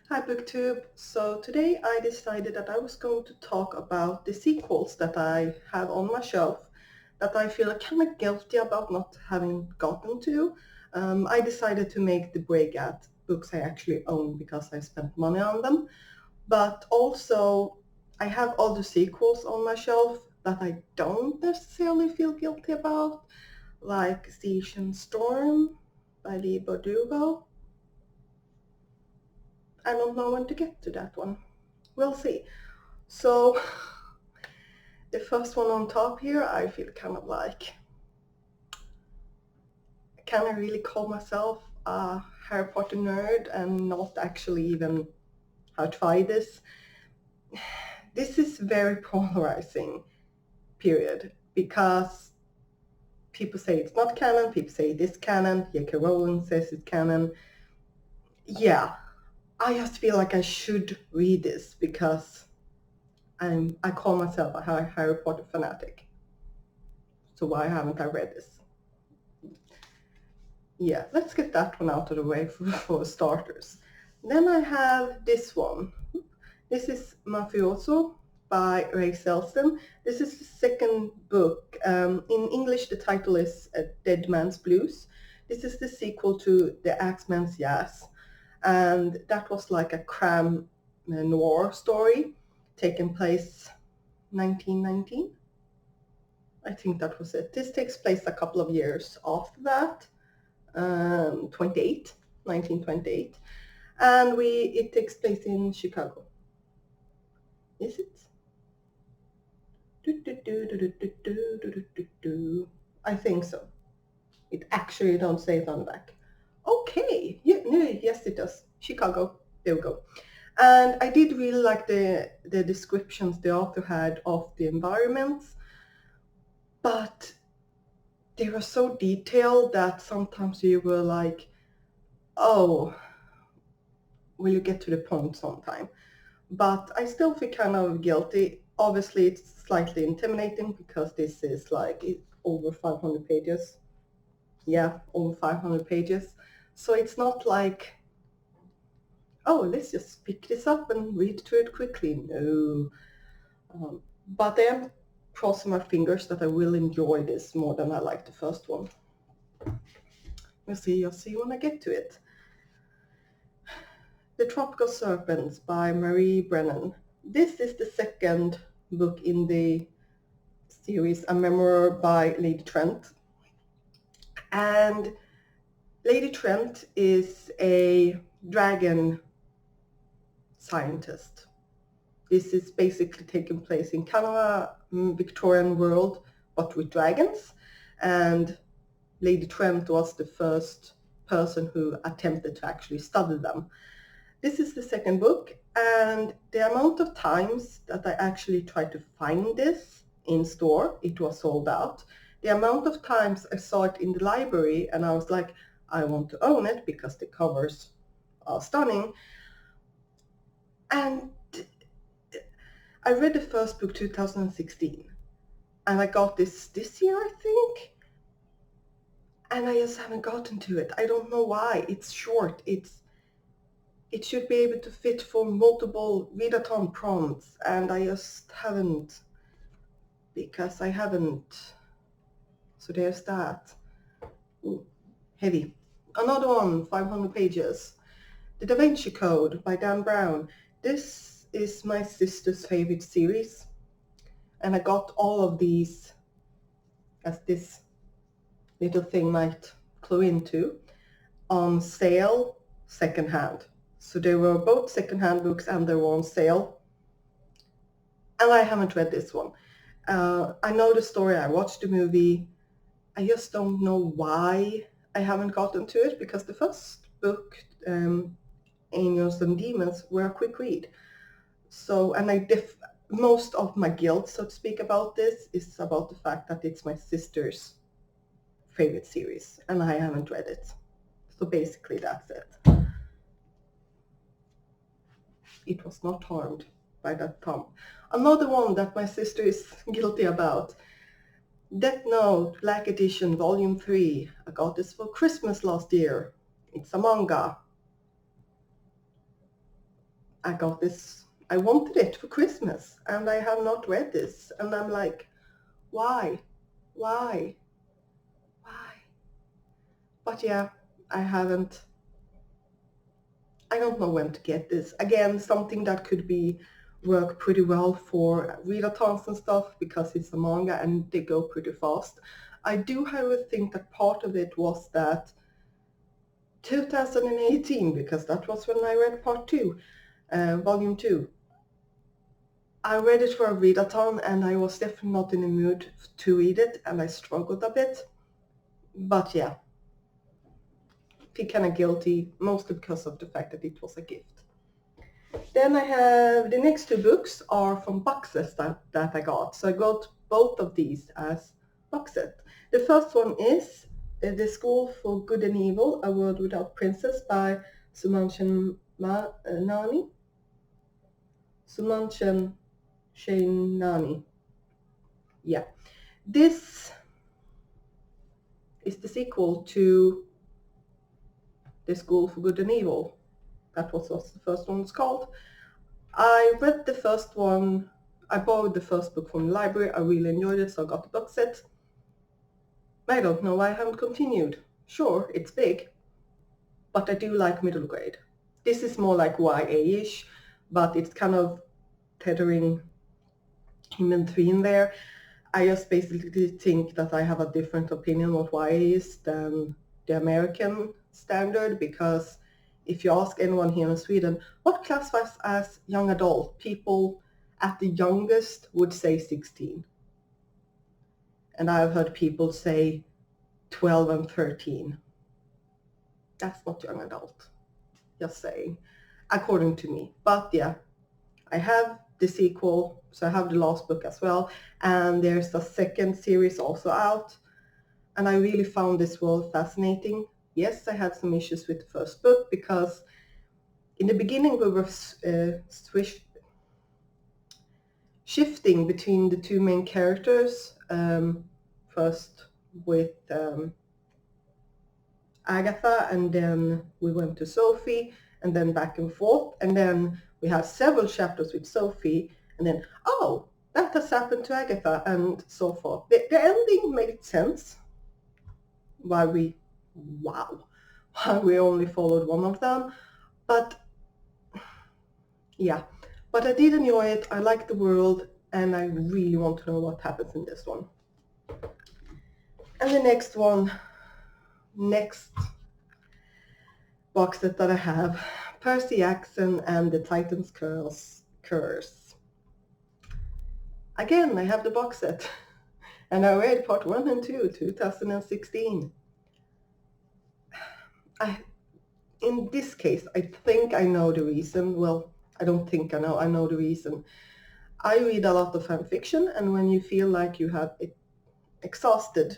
Hi BookTube. So today I decided that I was going to talk about the sequels that I have on my shelf that I feel kind of guilty about not having gotten to. I decided to make the break at books I actually own because I spent money on them. But also I have other sequels on my shelf that I don't necessarily feel guilty about, like Siege and Storm by Lee Bardugo. I don't know when to get to that one. We'll see. So the first one on top here, I feel kind of like, can I really call myself a Harry Potter nerd and not actually even try this? This is very polarizing, period, because people say it's not canon, people say it is canon, J.K. Rowling says it's canon. Yeah, I just feel like I should read this because I call myself a Harry Potter fanatic. So why haven't I read this? Yeah, let's get that one out of the way for starters. Then I have this one. This is Mafioso by Ray Selston. This is the second book. In English, the title is Dead Man's Blues. This is the sequel to The Axeman's Jazz. And that was like a crime noir story taking place 1919. I think that was it. This takes place a couple of years after that. 28, 1928, and it takes place in Chicago. Is it? I think so. It actually don't say it on the back. Okay, yeah, no, yes it does. Chicago. There we go. And I did really like the descriptions the author had of the environments, but they were so detailed that sometimes you were like, oh, will you get to the point sometime? But I still feel kind of guilty. Obviously, it's slightly intimidating because this is like over 500 pages. Yeah, over 500 pages. So it's not like, oh, let's just pick this up and read through it quickly. No. But I am crossing my fingers that I will enjoy this more than I like the first one. You'll see when I get to it. The Tropical Serpents by Marie Brennan. This is the second book in the series, A Memoir by Lady Trent. And Lady Trent is a dragon scientist. This is basically taking place in Canada, Victorian world, but with dragons. And Lady Trent was the first person who attempted to actually study them. This is the second book, and the amount of times that I actually tried to find this in store, it was sold out. The amount of times I saw it in the library and I was like, I want to own it because the covers are stunning. And I read the first book 2016 and I got this year, I think. And I just haven't gotten to it. I don't know why. It's short. It should be able to fit for multiple readathon prompts, and I just haven't, because I haven't. So there's that. Ooh, heavy. Another one, 500 pages. The Da Vinci Code by Dan Brown. This is my sister's favorite series, and I got all of these, as this little thing might clue into, on sale secondhand. So they were both secondhand books and they were on sale. And I haven't read this one. I know the story, I watched the movie. I just don't know why I haven't gotten to it, because the first book, Angels and Demons, were a quick read. So, and most of my guilt, so to speak, about this is about the fact that it's my sister's favorite series and I haven't read it. So basically that's it. It was not harmed by that thumb. Another one that my sister is guilty about, Death Note Black Edition Volume 3. I got this for Christmas last year. It's a manga. I got this, I wanted it for Christmas and I have not read this. And I'm like, why? Why? Why? But yeah, I haven't. I don't know when to get this. Again, something that could be work pretty well for readathons and stuff because it's a manga and they go pretty fast. I do, however, think that part of it was that 2018, because that was when I read part 2, volume 2. I read it for a readathon and I was definitely not in the mood to read it and I struggled a bit. But yeah, feel kind of guilty, mostly because of the fact that it was a gift. Then I have the next 2 books are from box sets that I got. So I got both of these as box set. The first one is The School for Good and Evil, A World Without Princess by Sumanchan Nani. Sumanchan Nani. Yeah. This is the sequel to The School for Good and Evil. That was what the first one was called. I read the first one. I borrowed the first book from the library. I really enjoyed it, so I got the box set. I don't know why I haven't continued. Sure, it's big, but I do like middle grade. This is more like YA-ish, but it's kind of tethering in between there. I just basically think that I have a different opinion what YA is than the American standard, because if you ask anyone here in Sweden, what classifies as young adult, people at the youngest would say 16. And I've heard people say 12 and 13. That's not young adult, just saying, according to me. But yeah, I have the sequel, so I have the last book as well, and there's a second series also out, and I really found this world fascinating. Yes, I had some issues with the first book because in the beginning we were shifting between the 2 main characters, first with Agatha, and then we went to Sophie, and then back and forth, and then we had several chapters with Sophie, and then, oh, that has happened to Agatha, and so forth. The ending made sense, why we only followed one of them, but yeah. But I did enjoy it, I like the world, and I really want to know what happens in this one. And the next box set that I have, Percy Jackson and the Titan's Curse. Again, I have the box set, and I read part 1 and 2, 2016. In this case, I think I know the reason. Well, I don't think I know the reason. I read a lot of fan fiction, and when you feel like you have exhausted,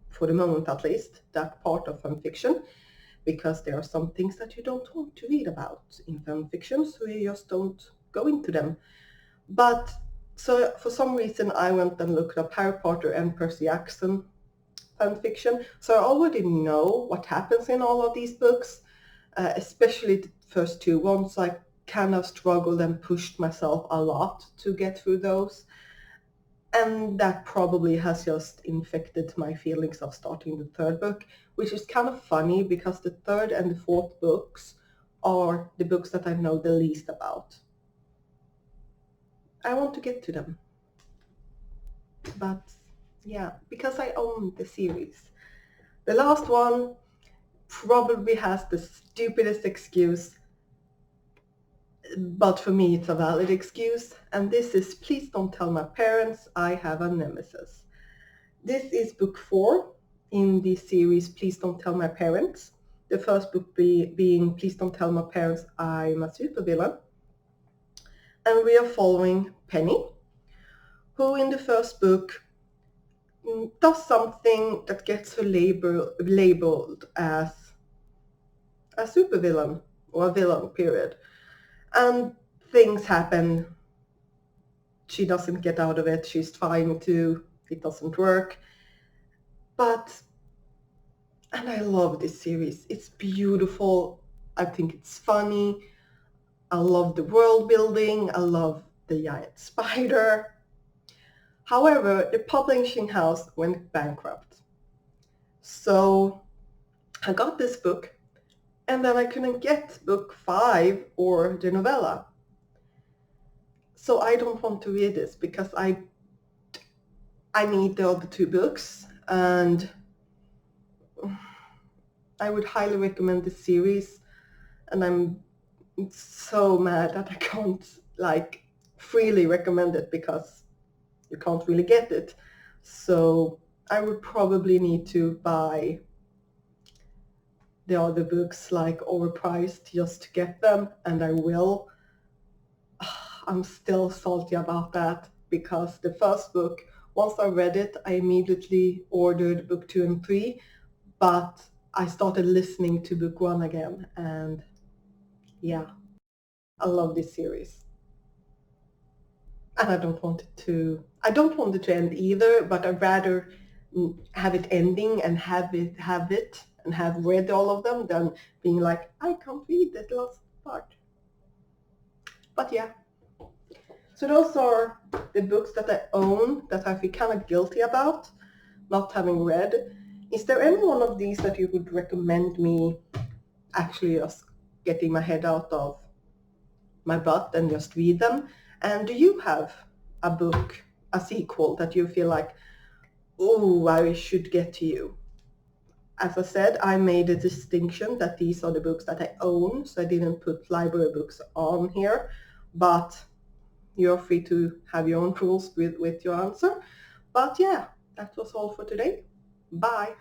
for the moment at least, that part of fan fiction, because there are some things that you don't want to read about in fan fiction, so you just don't go into them. But so for some reason I went and looked up Harry Potter and Percy Jackson fan fiction, so I already know what happens in all of these books, especially the first 2 ones. I kind of struggled and pushed myself a lot to get through those. And that probably has just infected my feelings of starting the 3rd book, which is kind of funny because the 3rd and the 4th books are the books that I know the least about. I want to get to them. But yeah, because I own the series. The last one probably has the stupidest excuse, but for me it's a valid excuse, and this is Please Don't Tell My Parents I Have a Nemesis. This is book 4 in the series Please Don't Tell My Parents. The first book being Please Don't Tell My Parents I'm a Supervillain. And we are following Penny, who in the first book does something that gets her labeled as a supervillain, or a villain, period. And things happen. She doesn't get out of it. She's trying to. It doesn't work. And I love this series. It's beautiful. I think it's funny. I love the world building. I love the giant spider. However, the publishing house went bankrupt. So I got this book, and then I couldn't get book 5 or the novella. So I don't want to read this because I need the other 2 books, and I would highly recommend this series, and I'm so mad that I can't like freely recommend it because you can't really get it. So I would probably need to buy the other books like overpriced just to get them, and I will. I'm still salty about that because the first book, once I read it, I immediately ordered book 2 and 3, but I started listening to book 1 again, and yeah, I love this series. And I don't want it to end either, but I'd rather have it ending and have read all of them than being like, I can't read that last part. But yeah. So those are the books that I own that I feel kind of guilty about not having read. Is there any one of these that you would recommend me actually just getting my head out of my butt and just read them? And do you have a book, a sequel that you feel like, oh, I should get to you? As I said, I made a distinction that these are the books that I own, so I didn't put library books on here, but you're free to have your own rules with your answer. But yeah, that was all for today. Bye.